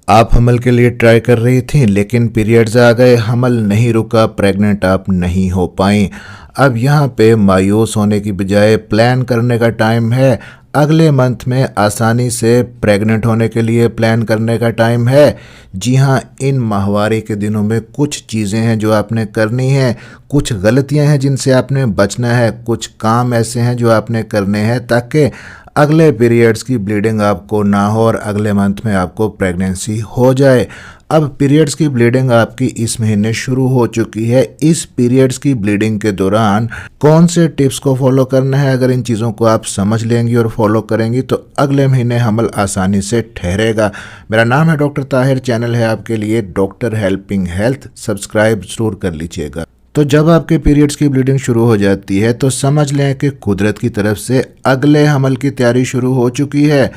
आप हमल के लिए ट्राई कर रही थी लेकिन पीरियड्स आ गए, हमल नहीं रुका, प्रेग्नेंट आप नहीं हो पाई। अब यहाँ पे मायूस होने की बजाय प्लान करने का टाइम है। अगले मंथ में आसानी से प्रेग्नेंट होने के लिए प्लान करने का टाइम है। जी हाँ, इन माहवारी के दिनों में कुछ चीज़ें हैं जो आपने करनी है, कुछ गलतियां हैं जिनसे आपने बचना है, कुछ काम ऐसे हैं जो आपने करने हैं ताकि अगले पीरियड्स की ब्लीडिंग आपको ना हो और अगले मंथ में आपको प्रेगनेंसी हो जाए। अब पीरियड्स की ब्लीडिंग आपकी इस महीने शुरू हो चुकी है। इस पीरियड्स की ब्लीडिंग के दौरान कौन से टिप्स को फॉलो करना है, अगर इन चीज़ों को आप समझ लेंगी और फॉलो करेंगी तो अगले महीने हमल आसानी से ठहरेगा। मेरा नाम है डॉक्टर ताहिर, चैनल है आपके लिए डॉक्टर हेल्पिंग हेल्थ, सब्सक्राइब जरूर कर लीजिएगा। तो जब आपके पीरियड्स की ब्लीडिंग शुरू हो जाती है तो समझ लें कि कुदरत की तरफ से अगले हमल की तैयारी शुरू हो चुकी है।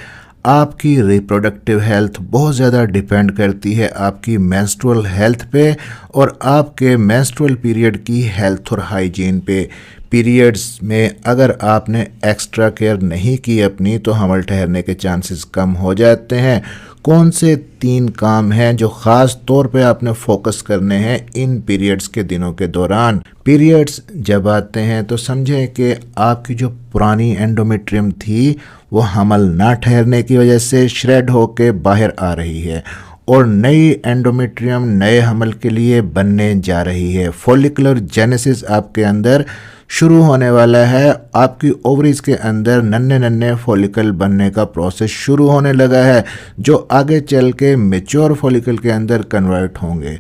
आपकी रिप्रोडक्टिव हेल्थ बहुत ज़्यादा डिपेंड करती है आपकी मेंस्ट्रुअल हेल्थ पे और आपके मेंस्ट्रुअल पीरियड की हेल्थ और हाइजीन पे। पीरियड्स में अगर आपने एक्स्ट्रा केयर नहीं की अपनी तो हमल ठहरने के चांसेस कम हो जाते हैं। कौन से 3 काम हैं जो ख़ास तौर पे आपने फोकस करने हैं इन पीरियड्स के दिनों के दौरान? पीरियड्स जब आते हैं तो समझें कि आपकी जो पुरानी एंडोमेट्रियम थी वो हमल ना ठहरने की वजह से श्रेड होके बाहर आ रही है और नई एंडोमेट्रियम नए हमल के लिए बनने जा रही है। फॉलिकुलर जेनेसिस आपके अंदर शुरू होने वाला है। आपकी ओवरीज के अंदर नन्हे नन्हे फॉलिकल बनने का प्रोसेस शुरू होने लगा है जो आगे चल के मेच्योर फॉलिकल के अंदर कन्वर्ट होंगे।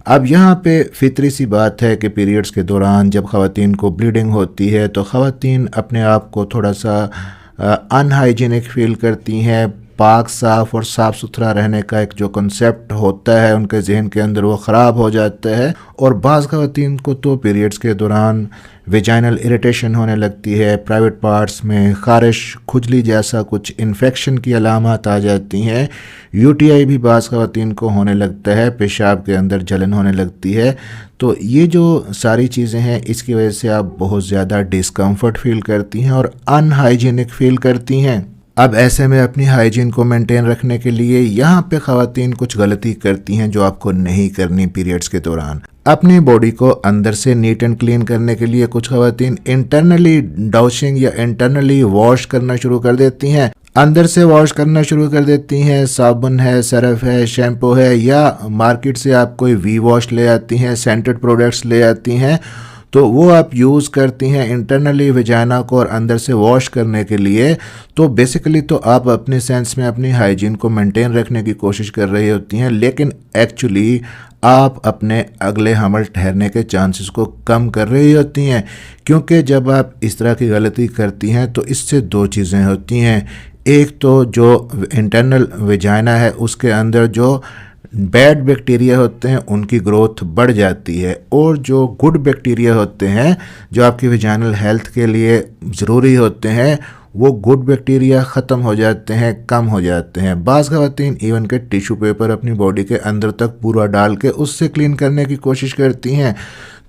अब यहाँ पे फितरी सी बात है कि पीरियड्स के दौरान जब ख़वातीन को ब्लीडिंग होती है तो ख़वातीन अपने आप को थोड़ा सा अनहाइजीनिक फील करती हैं। पाक साफ़ और साफ़ सुथरा रहने का एक जो कॉन्सेप्ट होता है उनके जहन के अंदर वो ख़राब हो जाता है और बाज़ ख़वातीन को तो पीरियड्स के दौरान वेजाइनल इरिटेशन होने लगती है, प्राइवेट पार्ट्स में ख़ारिश, खुजली जैसा कुछ इन्फेक्शन की अलामत आ जाती हैं। यूटीआई भी बाज़ ख़वातीन को होने लगता है, पेशाब के अंदर जलन होने लगती है। तो ये जो सारी चीज़ें हैं इसकी वजह से आप बहुत ज़्यादा डिस्कम्फर्ट फील करती हैं और अनहाइजीनिक फील करती हैं। अब ऐसे में अपनी हाइजीन को मेंटेन रखने के लिए यहाँ पे ख़वातीन कुछ गलती करती हैं जो आपको नहीं करनी पीरियड्स के दौरान। अपनी बॉडी को अंदर से नीट एंड क्लीन करने के लिए कुछ ख़वातीन इंटरनली डाउशिंग या इंटरनली वॉश करना शुरू कर देती हैं। अंदर से वॉश करना शुरू कर देती हैं। साबुन है, सरफ है, शैम्पू है या मार्केट से आप कोई वी वॉश ले आती हैं, सेंटेड प्रोडक्ट्स ले आती हैं तो वो आप यूज़ करती हैं इंटरनली वेजाइना को और अंदर से वॉश करने के लिए। तो बेसिकली तो आप अपने सेंस में अपनी हाइजीन को मेंटेन रखने की कोशिश कर रही होती हैं लेकिन एक्चुअली आप अपने अगले हमल ठहरने के चांसेस को कम कर रही होती हैं। क्योंकि जब आप इस तरह की गलती करती हैं तो इससे 2 चीज़ें होती हैं। एक तो जो इंटरनल वेजाइना है उसके अंदर जो बैड बैक्टीरिया होते हैं उनकी ग्रोथ बढ़ जाती है और जो गुड बैक्टीरिया होते हैं जो आपकी वेजाइनल हेल्थ के लिए ज़रूरी होते हैं वो गुड बैक्टीरिया ख़त्म हो जाते हैं, कम हो जाते हैं। बाज़ ख़वातीन इवन के टिश्यू पेपर अपनी बॉडी के अंदर तक पूरा डाल के उससे क्लीन करने की कोशिश करती हैं।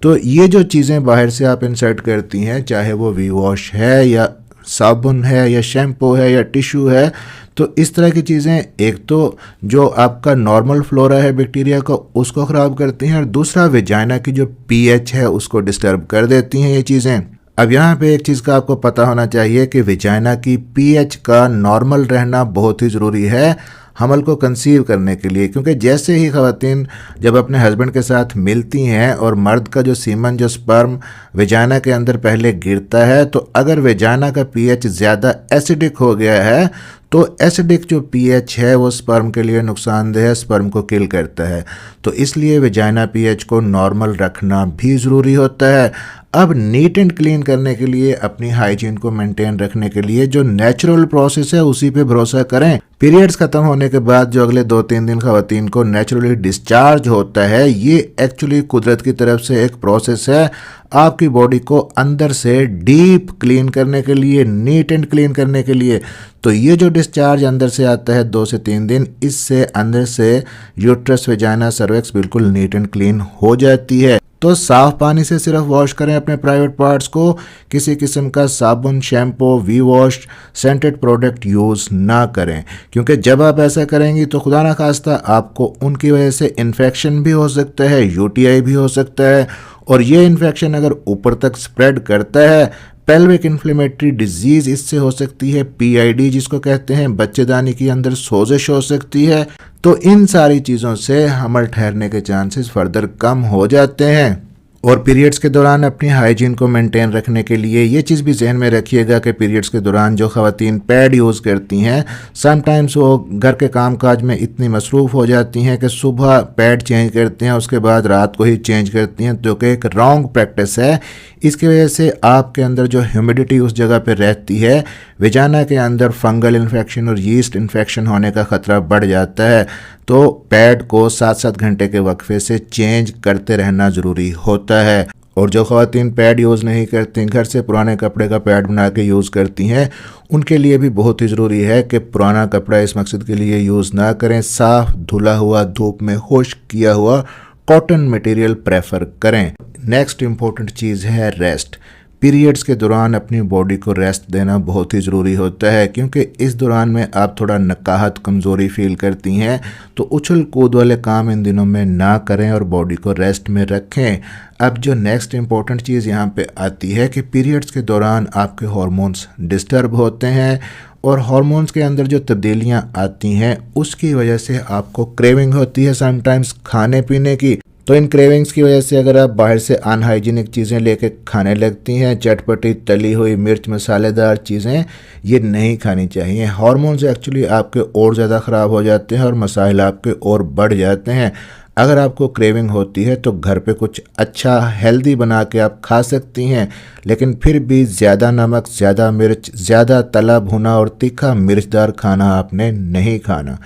तो ये जो चीज़ें बाहर से आप इंसर्ट करती हैं, चाहे वो वी वॉश है या साबुन है या शैम्पू है या टिश्यू है, तो इस तरह की चीज़ें एक तो जो आपका नॉर्मल फ्लोरा है बैक्टीरिया का उसको ख़राब करती हैं और दूसरा वेजाइना की जो पीएच है उसको डिस्टर्ब कर देती हैं ये चीज़ें। अब यहाँ पे एक चीज़ का आपको पता होना चाहिए कि वेजाइना की पीएच का नॉर्मल रहना बहुत ही ज़रूरी है हमल को कंसीव करने के लिए। क्योंकि जैसे ही ख़वातीन जब अपने हस्बैंड के साथ मिलती हैं और मर्द का जो सीमन जो स्पर्म वेजाइना के अंदर पहले गिरता है तो अगर वेजाइना का पीएच ज़्यादा एसिडिक हो गया है तो एसिडिक जो पीएच है वो स्पर्म के लिए नुकसानदेह है, स्पर्म को किल करता है। तो इसलिए वेजाइना पीएच को नॉर्मल रखना भी ज़रूरी होता है। अब नीट एंड क्लीन करने के लिए, अपनी हाइजीन को मेंटेन रखने के लिए जो नेचुरल प्रोसेस है उसी पे भरोसा करें। पीरियड्स ख़त्म होने के बाद जो अगले 2-3 दिन ख़वातीन को नेचुरली डिस्चार्ज होता है ये एक्चुअली कुदरत की तरफ से एक प्रोसेस है आपकी बॉडी को अंदर से डीप क्लीन करने के लिए, नीट एंड क्लीन करने के लिए। तो ये जो डिस्चार्ज अंदर से आता है 2 से 3 दिन, इससे अंदर से यूट्रस, वेजाइना, सर्विक्स बिल्कुल नीट एंड क्लीन हो जाती है। तो साफ पानी से सिर्फ वॉश करें अपने प्राइवेट पार्ट्स को। किसी किस्म का साबुन, shampoo, V wash, scented product use ना करें, क्योंकि जब आप ऐसा करेंगी तो खुदा ना खास्ता आपको उनकी वजह से इन्फेक्शन भी हो सकता है, यूटीआई भी हो सकता है, और ये इन्फेक्शन अगर ऊपर तक स्प्रेड करता है, पेल्विक इन्फ्लेमेटरी डिजीज इससे हो सकती है, पीआईडी जिसको कहते हैं, बच्चेदानी के अंदर सोजिश हो सकती है। तो इन सारी चीज़ों से हमल ठहरने के चांसेस फर्दर कम हो जाते हैं। और पीरियड्स के दौरान अपनी हाइजीन को मेंटेन रखने के लिए ये चीज़ भी जहन में रखिएगा कि पीरियड्स के दौरान जो ख़वातीन पैड यूज़ करती हैं, समटाइम्स वो घर के कामकाज में इतनी मसरूफ़ हो जाती हैं कि सुबह पैड चेंज करते हैं, उसके बाद रात को ही चेंज करती हैं, जो कि एक रॉन्ग प्रैक्टिस है। इसकी वजह से आपके अंदर जो ह्यूमिडिटी उस जगह पर रहती है, विजाना के अंदर फंगल इन्फेक्शन और यीस्ट इन्फेक्शन होने का ख़तरा बढ़ जाता है। तो पैड को 7-7 घंटे के वक्फे से चेंज करते रहना ज़रूरी होता है। और जो ख़वातीन पैड यूज़ नहीं करती, घर से पुराने कपड़े का पैड बना के यूज़ करती हैं, उनके लिए भी बहुत ही ज़रूरी है कि पुराना कपड़ा इस मकसद के लिए यूज़ ना करें। साफ़ धुला हुआ, धूप में खुश्क किया हुआ कॉटन मटेरियल प्रेफर करें। नेक्स्ट इम्पोर्टेंट चीज़ है रेस्ट। पीरियड्स के दौरान अपनी बॉडी को रेस्ट देना बहुत ही ज़रूरी होता है, क्योंकि इस दौरान में आप थोड़ा नकाहत, कमज़ोरी फील करती हैं। तो उछल कूद वाले काम इन दिनों में ना करें और बॉडी को रेस्ट में रखें। अब जो नेक्स्ट इम्पॉर्टेंट चीज़ यहाँ पे आती है कि पीरियड्स के दौरान आपके हार्मोन्स डिस्टर्ब होते हैं, और हार्मोन्स के अंदर जो तब्दीलियाँ आती हैं उसकी वजह से आपको क्रेविंग होती है समटाइम्स खाने पीने की। तो इन क्रेविंग्स की वजह से अगर आप बाहर से अनहाइजीनिक चीज़ें लेके खाने लगती हैं, चटपटी, तली हुई, मिर्च मसालेदार चीज़ें, ये नहीं खानी चाहिए। हार्मोन्स एक्चुअली आपके और ज़्यादा ख़राब हो जाते हैं और मसाइल आपके और बढ़ जाते हैं। अगर आपको क्रेविंग होती है तो घर पे कुछ अच्छा हेल्दी बना के आप खा सकती हैं, लेकिन फिर भी ज़्यादा नमक, ज़्यादा मिर्च, ज़्यादा तला भुना और तीखा मिर्चदार खाना आपने नहीं खाना।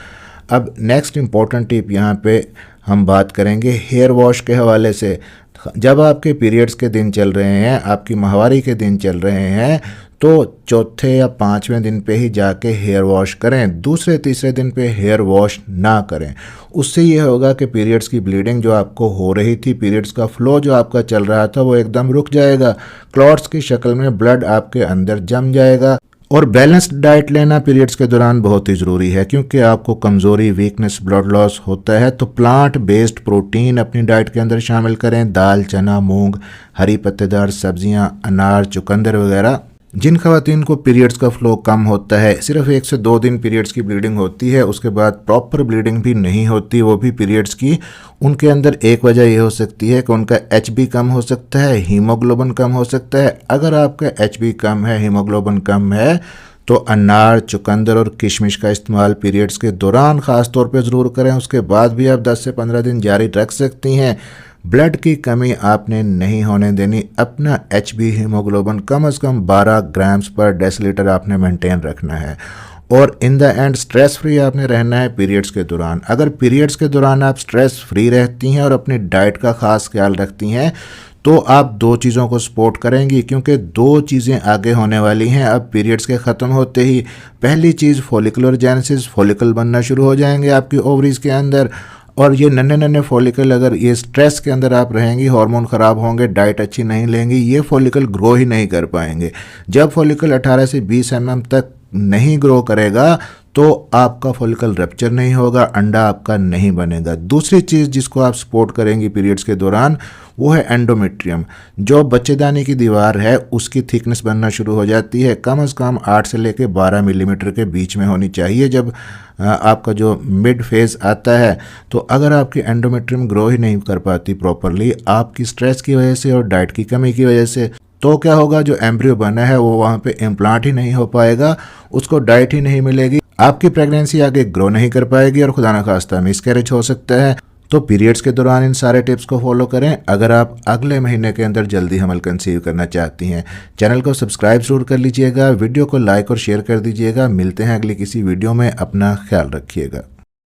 अब नेक्स्ट इम्पॉर्टेंट टिप यहाँ पे हम बात करेंगे हेयर वॉश के हवाले से। जब आपके पीरियड्स के दिन चल रहे हैं, आपकी माहवारी के दिन चल रहे हैं, तो चौथे या 5वें दिन पे ही जाके हेयर वॉश करें। दूसरे तीसरे दिन पे हेयर वॉश ना करें। उससे ये होगा कि पीरियड्स की ब्लीडिंग जो आपको हो रही थी, पीरियड्स का फ्लो जो आपका चल रहा था, वो एकदम रुक जाएगा। क्लॉट्स की शक्ल में ब्लड आपके अंदर जम जाएगा। और बैलेंस्ड डाइट लेना पीरियड्स के दौरान बहुत ही ज़रूरी है, क्योंकि आपको कमज़ोरी, वीकनेस, ब्लड लॉस होता है। तो प्लांट बेस्ड प्रोटीन अपनी डाइट के अंदर शामिल करें। दाल, चना, मूंग, हरी पत्तेदार सब्जियां, अनार, चुकंदर वगैरह। जिन ख़वातीन को पीरियड्स का फ्लो कम होता है, सिर्फ 1 से 2 दिन पीरियड्स की ब्लीडिंग होती है, उसके बाद प्रॉपर ब्लीडिंग भी नहीं होती, वो भी पीरियड्स की, उनके अंदर एक वजह ये हो सकती है कि उनका HB कम हो सकता है, हीमोग्लोबिन कम हो सकता है। अगर आपका HB कम है, हीमोग्लोबिन कम है, तो अनार, चुकंदर और किशमिश का इस्तेमाल पीरियड्स के दौरान ख़ास तौर पे ज़रूर करें। उसके बाद भी आप 10 से 15 दिन जारी रख सकती हैं। ब्लड की कमी आपने नहीं होने देनी। अपना HB, हीमोग्लोबिन कम से कम 12 ग्राम्स पर डेसीलीटर आपने मेंटेन रखना है। और in the end stress free आपने रहना है पीरियड्स के दौरान। अगर पीरियड्स के दौरान आप स्ट्रेस फ्री रहती हैं और अपनी डाइट का ख़ास ख्याल रखती हैं, तो आप 2 चीज़ों को सपोर्ट करेंगी, क्योंकि 2 चीज़ें आगे होने वाली हैं अब पीरियड्स के ख़त्म होते ही। पहली चीज़ फॉलिकुलर जेनेसिस, फॉलिकल बनना शुरू हो जाएंगे आपकी ओवरीज के अंदर। और ये नन्हे नन्हे फॉलिकल, अगर ये स्ट्रेस के अंदर आप रहेंगी, हार्मोन ख़राब होंगे, डाइट अच्छी नहीं लेंगी, ये फॉलिकल ग्रो ही नहीं कर पाएंगे। जब फॉलिकल 18 से 20 mm तक नहीं ग्रो करेगा तो आपका फॉलिकल रप्चर नहीं होगा, अंडा आपका नहीं बनेगा। दूसरी चीज़ जिसको आप सपोर्ट करेंगी पीरियड्स के दौरान, वो है एंडोमेट्रियम। जो बच्चेदानी की दीवार है उसकी थिकनेस बनना शुरू हो जाती है, कम से कम 8 से लेकर 12 मिलीमीटर के बीच में होनी चाहिए जब आपका जो मिड फेज़ आता है। तो अगर आपकी एंडोमेट्रियम ग्रो ही नहीं कर पाती प्रॉपरली, आपकी स्ट्रेस की वजह से और डाइट की कमी की वजह से, तो क्या होगा, जो एम्ब्रियो बना है वो वहाँ पे इम्प्लांट ही नहीं हो पाएगा, उसको डाइट ही नहीं मिलेगी, आपकी प्रेगनेंसी आगे ग्रो नहीं कर पाएगी और खुदा न खास्ता मिसकैरेज हो सकता है। तो पीरियड्स के दौरान इन सारे टिप्स को फॉलो करें अगर आप अगले महीने के अंदर जल्दी हमल कंसीव करना चाहती हैं। चैनल को सब्सक्राइब जरूर कर लीजिएगा, वीडियो को लाइक और शेयर कर दीजिएगा। मिलते हैं अगली किसी वीडियो में, अपना ख्याल रखिएगा।